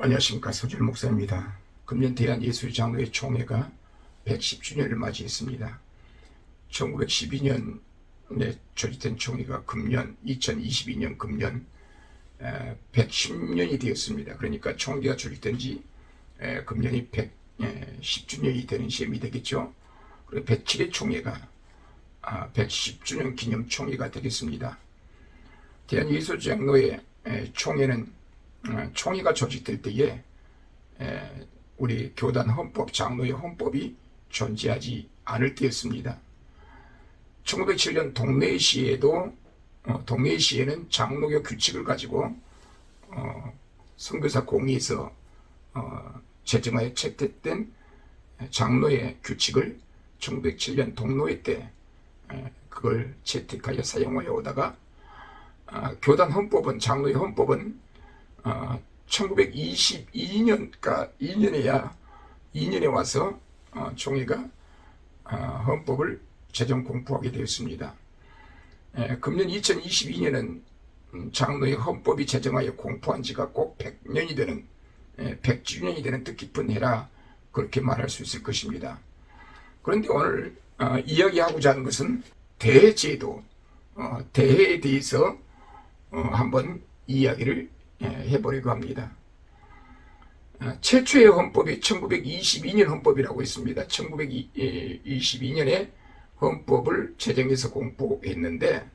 안녕하십니까. 서질 목사입니다. 금년 대한예술장로회 총회가 110주년을 맞이했습니다. 1912년에 조직된 총회가 금년 2022년 금년 110년이 되었습니다. 그러니까 총회가 조직된 지 금년이 110주년이 되는 셈이 되겠죠. 그리고 107회 총회가 110주년 기념 총회가 되겠습니다. 대한예술장로회 총회는 총회가 조직될 때에 우리 교단 헌법, 장로회 헌법이 존재하지 않을 때였습니다. 1907년 동래시에는 장로교 규칙을 가지고 선교사 공의에서 제정하여 채택된 장로회 규칙을 1907년 동로회 때 그걸 채택하여 사용하여 오다가 교단 헌법은, 장로회 헌법은 1922년에 와서 총회가 헌법을 제정 공포하게 되었습니다. 금년 2022년은 장로의 헌법이 제정하여 공포한 지가 꼭 100년이 되는 100주년이 되는 뜻깊은 해라, 그렇게 말할 수 있을 것입니다. 그런데 오늘 이야기하고자 하는 것은 대제도, 대해에 대해서 한번 이야기를 해보려고 합니다. 최초의 헌법이 1922년 헌법이라고 있습니다. 1922년에 헌법을 제정해서 공포했는데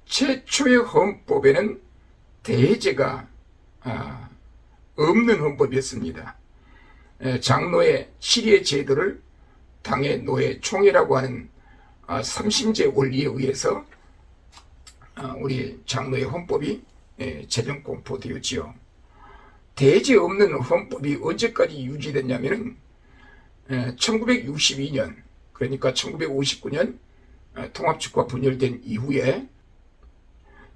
최초의 헌법에는 대제가 없는 헌법이었습니다. 장로의 치리의 제도를 당의 노예 총회라고 하는 삼심제 원리에 의해서 우리 장로의 헌법이 제정 공포되었지요. 대제 없는 헌법이 언제까지 유지됐냐면은 1962년, 그러니까 1959년 통합측과 분열된 이후에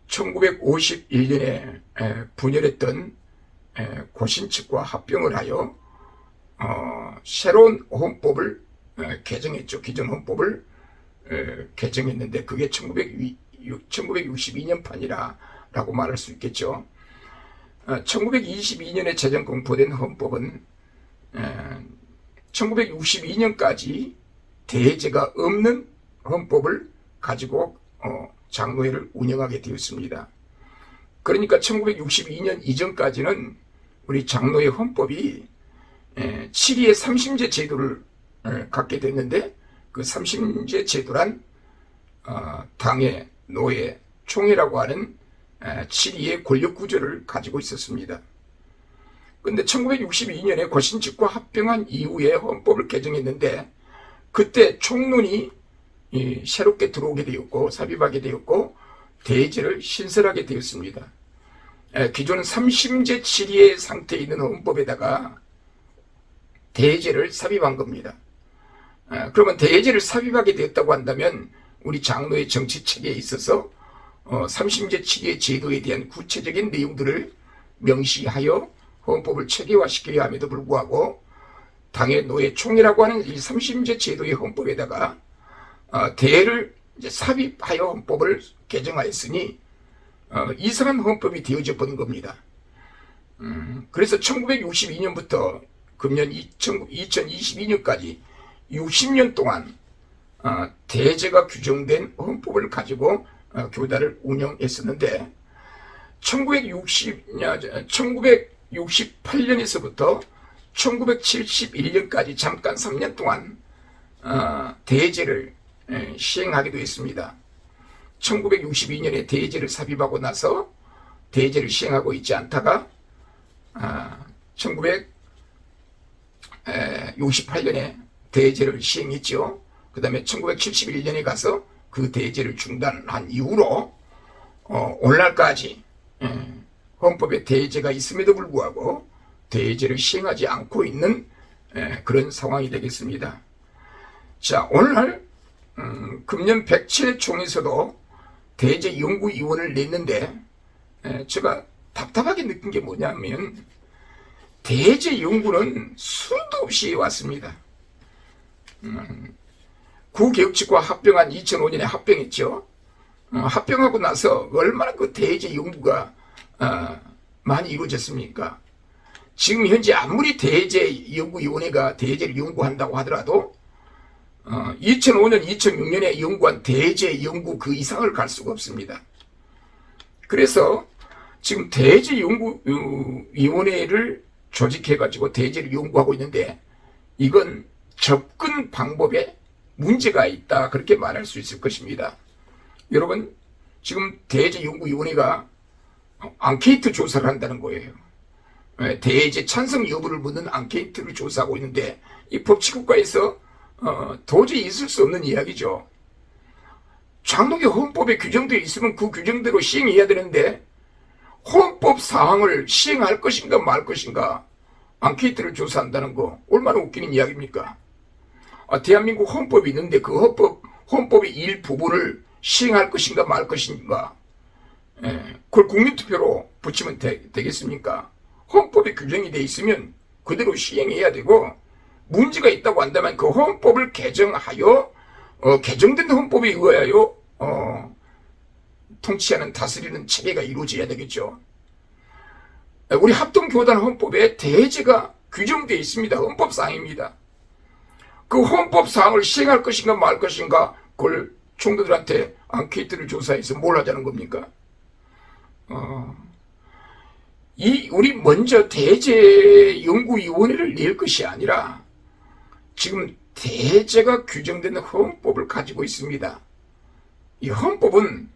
1951년에 분열했던 고신측과 합병을 하여 새로운 헌법을 개정했죠. 기존 헌법을 개정했는데 그게 1962년 판이라고 말할 수 있겠죠. 1922년에 제정 공포된 헌법은 1962년까지 대제가 없는 헌법을 가지고 장로회를 운영하게 되었습니다. 그러니까 1962년 이전까지는 우리 장로회 헌법이 7위의 삼심제 제도를 갖게 됐는데 그 삼심제 제도란 당의 노예, 총회라고 하는 7위의 권력 구조를 가지고 있었습니다. 그런데 1962년에 고신측과 합병한 이후에 헌법을 개정했는데 그때 총론이 새롭게 들어오게 되었고 삽입하게 되었고 대제를 신설하게 되었습니다. 기존 삼심제 7위의 상태에 있는 헌법에다가 대제를 삽입한 겁니다. 그러면 대제를 삽입하게 되었다고 한다면 우리 장로의 정치 체계에 있어서 삼심제 7위의 제도에 대한 구체적인 내용들을 명시하여 헌법을 체계화시켜야 함에도 불구하고 당의 노예 총회라고 하는 이 삼심제 제도의 헌법에다가 대를 이제 삽입하여 헌법을 개정하였으니 이상한 헌법이 되어져 버린 겁니다. 그래서 1962년부터 금년 2022년까지 60년 동안 대제가 규정된 헌법을 가지고 교단을 운영했었는데 1968년에서부터 1971년까지 잠깐 3년 동안 대제를 시행하기도 했습니다. 1962년에 대제를 삽입하고 나서 대제를 시행하고 있지 않다가 1968년에 대제를 시행했죠. 그 다음에 1971년에 가서 그 대제를 중단한 이후로 오늘날까지 헌법에 대제가 있음에도 불구하고 대제를 시행하지 않고 있는 그런 상황이 되겠습니다. 자, 오늘날 금년 107회 총에서도 대제 연구위원을 냈는데 제가 답답하게 느낀 게 뭐냐면 대제 연구는 수도 없이 왔습니다. 구개혁측과 합병한 2005년에 합병했죠. 합병하고 나서 얼마나 그 대제 연구가 많이 이루어졌습니까? 지금 현재 아무리 대제연구위원회가 대제를 연구한다고 하더라도 2005년, 2006년에 연구한 대제연구 그 이상을 갈 수가 없습니다. 그래서 지금 대제연구위원회를 조직해가지고 대제를 연구하고 있는데 이건 접근 방법에 문제가 있다 그렇게 말할 수 있을 것입니다. 여러분 지금 대제연구위원회가 앙케이트 조사를 한다는 거예요. 대제 찬성 여부를 묻는 앙케이트를 조사하고 있는데 이 법치국가에서 도저히 있을 수 없는 이야기죠. 장로교 헌법에 규정되어 있으면 그 규정대로 시행해야 되는데 헌법 사항을 시행할 것인가 말 것인가 앙케이트를 조사한다는 거 얼마나 웃기는 이야기입니까? 대한민국 헌법이 있는데 그 헌법의 일부분을 시행할 것인가 말 것인가 그걸 국민투표로 붙이면 되겠습니까? 헌법에 규정이 돼 있으면 그대로 시행해야 되고 문제가 있다고 한다면 그 헌법을 개정하여 개정된 헌법에 의하여 통치하는 다스리는 체계가 이루어져야 되겠죠. 우리 합동교단 헌법에 대제가 규정되어 있습니다. 헌법사항입니다. 그 헌법사항을 시행할 것인가 말 것인가 그걸 총도들한테 앙케이트를 조사해서 뭘 하자는 겁니까? 우리 먼저 대제연구위원회를 낼 것이 아니라 지금 대제가 규정된 헌법을 가지고 있습니다. 이 헌법은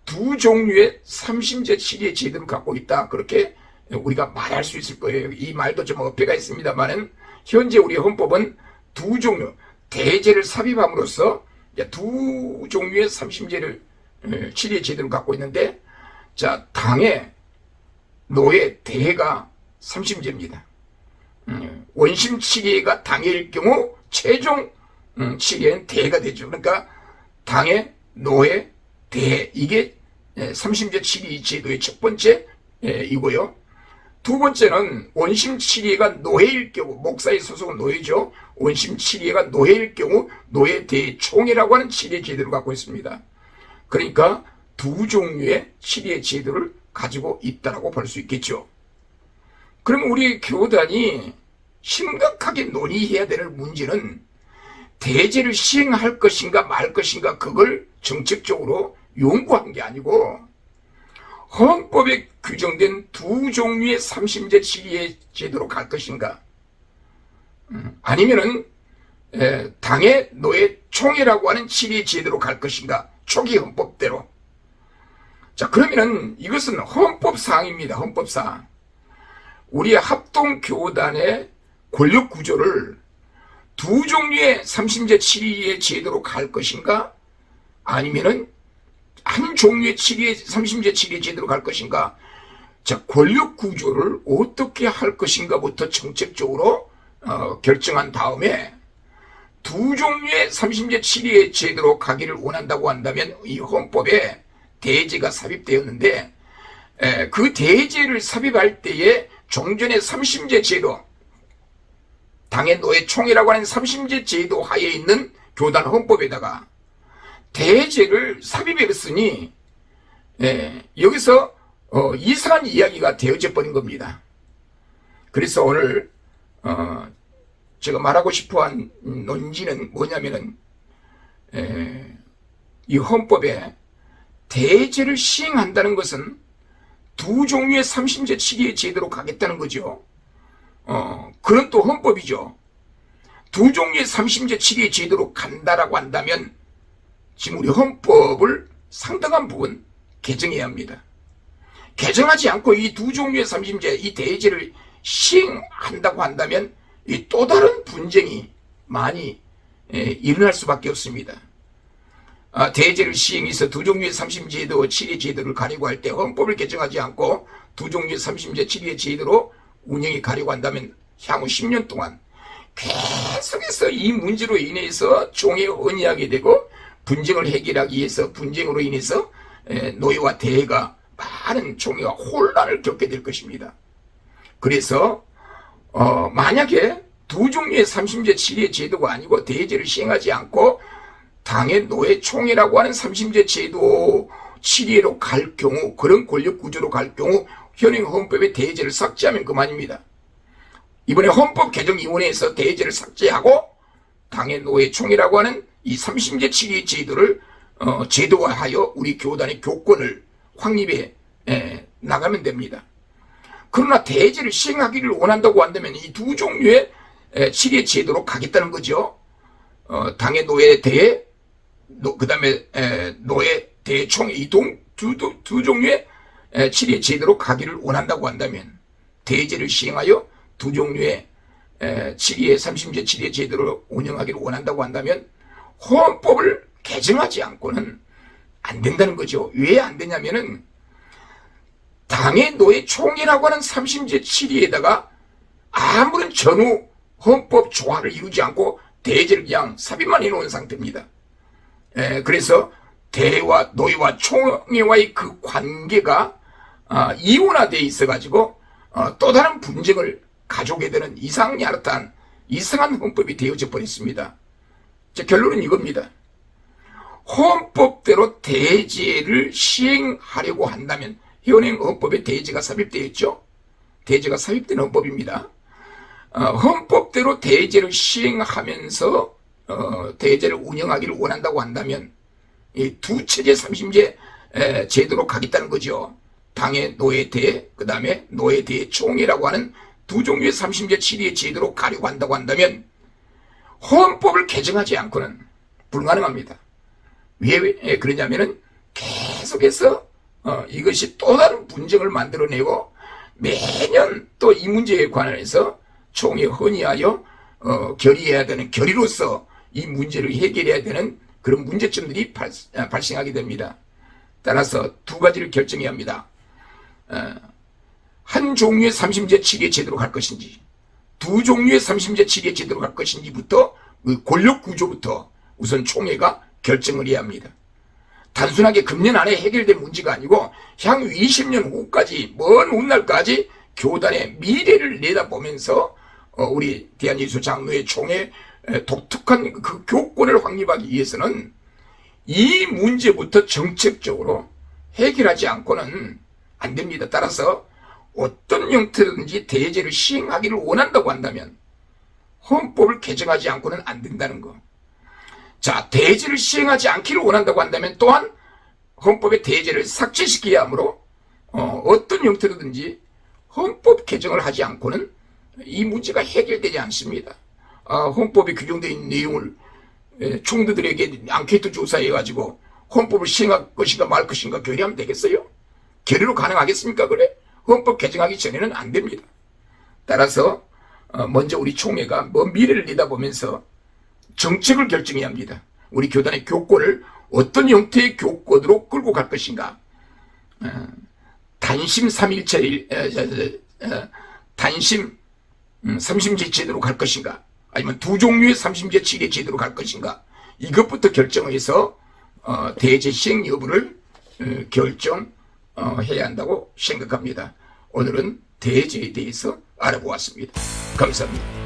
두 종류의 삼심제 치리의 제도를 갖고 있다. 그렇게 우리가 말할 수 있을 거예요. 이 말도 좀 어폐가 있습니다만은 현재 우리 헌법은 두 종류, 대제를 삽입함으로써 두 종류의 삼심제를 치리의 제도를 갖고 있는데 자, 당의 노예 대가 삼심제입니다. 원심 치리가 당일 경우 최종 치리는 대가 되죠. 그러니까 당의 노예 대 이게 삼심제 치리 제도의 첫 번째 이고요. 두 번째는 원심 치리가 노예일 경우 목사의 소속은 노예죠. 원심 치리가 노예일 경우 노예 대총이라고 하는 치리의 제도를 갖고 있습니다. 그러니까 두 종류의 치리의 제도를 가지고 있다라고 볼 수 있겠죠. 그럼 우리 교단이 심각하게 논의해야 될 문제는 대제를 시행할 것인가 말 것인가 그걸 정책적으로 연구한 게 아니고 헌법에 규정된 두 종류의 삼심제 치리의 제도로 갈 것인가 아니면은 당의 노예 총회라고 하는 치리의 제도로 갈 것인가 초기 헌법대로. 자, 그러면은 이것은 헌법사항입니다. 헌법사항. 우리의 합동교단의 권력 구조를 두 종류의 삼심제 치리의 제도로 갈 것인가 아니면은 한 종류의 삼심제 치리의 제도로 갈 것인가. 자, 권력 구조를 어떻게 할 것인가부터 정책적으로 결정한 다음에 두 종류의 삼심제 치리의 제도로 가기를 원한다고 한다면 이 헌법에 대제가 삽입되었는데 그 대제를 삽입할 때에 종전의 삼심제 제도 당의 노예 총회라고 하는 삼심제 제도 하에 있는 교단 헌법에다가 대제를 삽입했으니 여기서 이상한 이야기가 되어져 버린 겁니다. 그래서 오늘 제가 말하고 싶어한 논지는 뭐냐면은 이 헌법에 대제를 시행한다는 것은 두 종류의 삼심제 치리의 제도로 가겠다는 거죠. 그런 또 헌법이죠. 두 종류의 삼심제 치리의 제도로 간다라고 한다면 지금 우리 헌법을 상당한 부분 개정해야 합니다. 개정하지 않고 이 두 종류의 삼심제, 이 대제를 시행한다고 한다면 이 또 다른 분쟁이 많이 일어날 수밖에 없습니다. 대제를 시행해서 두 종류의 삼심제도, 치리제도를 가리고 할 때 헌법을 개정하지 않고 두 종류의 삼심제, 치리의 제도로 운영이 가려고 한다면 향후 10년 동안 계속해서 이 문제로 인해서 종이 언이하게 되고 분쟁을 해결하기 위해서 분쟁으로 인해서 노예와 대가 많은 종이와 혼란을 겪게 될 것입니다. 그래서 만약에 두 종류의 삼심제, 치리의 제도가 아니고 대제를 시행하지 않고 당의 노예 총회라고 하는 삼심제 제도 치리로 갈 경우 그런 권력 구조로 갈 경우 현행 헌법의 대제를 삭제하면 그만입니다. 이번에 헌법개정위원회에서 대제를 삭제하고 당의 노예총회라고 하는 이 3심제 7의 제도를 제도화하여 우리 교단의 교권을 확립해 나가면 됩니다. 그러나 대제를 시행하기를 원한다고 한다면 이 두 종류의 7의 제도로 가겠다는 거죠. 당의 노예 대회, 그 다음에 노예 대회 총회 이 두 종류의 7의 제도로 가기를 원한다고 한다면 대제를 시행하여 두 종류의 7의 3심제 7의 제도를 운영하기를 원한다고 한다면 헌법을 개정하지 않고는 안 된다는 거죠. 왜 안 되냐면은 당의 노예 총회라고 하는 3심제 7위에다가 아무런 전후 헌법 조화를 이루지 않고 대제를 그냥 삽입만 해놓은 상태입니다. 그래서 대와 노예와 총회와의 그 관계가 이원화되어 있어가지고 또 다른 분쟁을 가져오게 되는 이상야릇한 이상한 헌법이 되어져 버렸습니다. 결론은 이겁니다. 헌법대로 대제를 시행하려고 한다면 현행 헌법에 대제가 삽입되어 있죠. 대제가 삽입된 헌법입니다. 헌법대로 대제를 시행하면서 대제를 운영하기를 원한다고 한다면 이 두 체제 3심제 제도로 가겠다는 거죠. 당의 노예대, 그 다음에 노예대 총회라고 하는 두 종류의 3심제 7위의 제도로 가려고 한다고 한다면 헌법을 개정하지 않고는 불가능합니다. 왜 그러냐면은 계속해서 이것이 또 다른 분쟁을 만들어내고 매년 또 이 문제에 관해서 총회 헌의하여 결의해야 되는 결의로서 이 문제를 해결해야 되는 그런 문제점들이 발생하게 됩니다. 따라서 두 가지를 결정해야 합니다. 한 종류의 3심제 7의 제도로 갈 것인지 두 종류의 3심제 7의 제도로 갈 것인지부터 그 권력 구조부터 우선 총회가 결정을 해야 합니다. 단순하게 금년 안에 해결될 문제가 아니고 향후 20년 후까지 먼 훗날까지 교단의 미래를 내다보면서 우리 대한예수 장로회 총회 독특한 그 교권을 확립하기 위해서는 이 문제부터 정책적으로 해결하지 않고는 안 됩니다. 따라서 어떤 형태든지 대제를 시행하기를 원한다고 한다면 헌법을 개정하지 않고는 안 된다는 거. 자, 대제를 시행하지 않기를 원한다고 한다면 또한 헌법의 대제를 삭제시켜야 하므로 어떤 형태로든지 헌법 개정을 하지 않고는 이 문제가 해결되지 않습니다. 헌법에 규정되어 있는 내용을 총두들에게 앙케이트 조사해가지고 헌법을 시행할 것인가 말 것인가 결의하면 되겠어요? 결의로 가능하겠습니까? 그래? 헌법 개정하기 전에는 안 됩니다. 따라서 먼저 우리 총회가 먼 미래를 내다보면서 정책을 결정해야 합니다. 우리 교단의 교권을 어떤 형태의 교권으로 끌고 갈 것인가. 단심 3일체 단심 3심제 제도로 갈 것인가, 아니면 두 종류의 3심제 7의 제도로 갈 것인가, 이것부터 결정해서 대제 시행 여부를 결정해야 한다고 생각합니다. 오늘은 대제에 대해서 알아보았습니다. 감사합니다.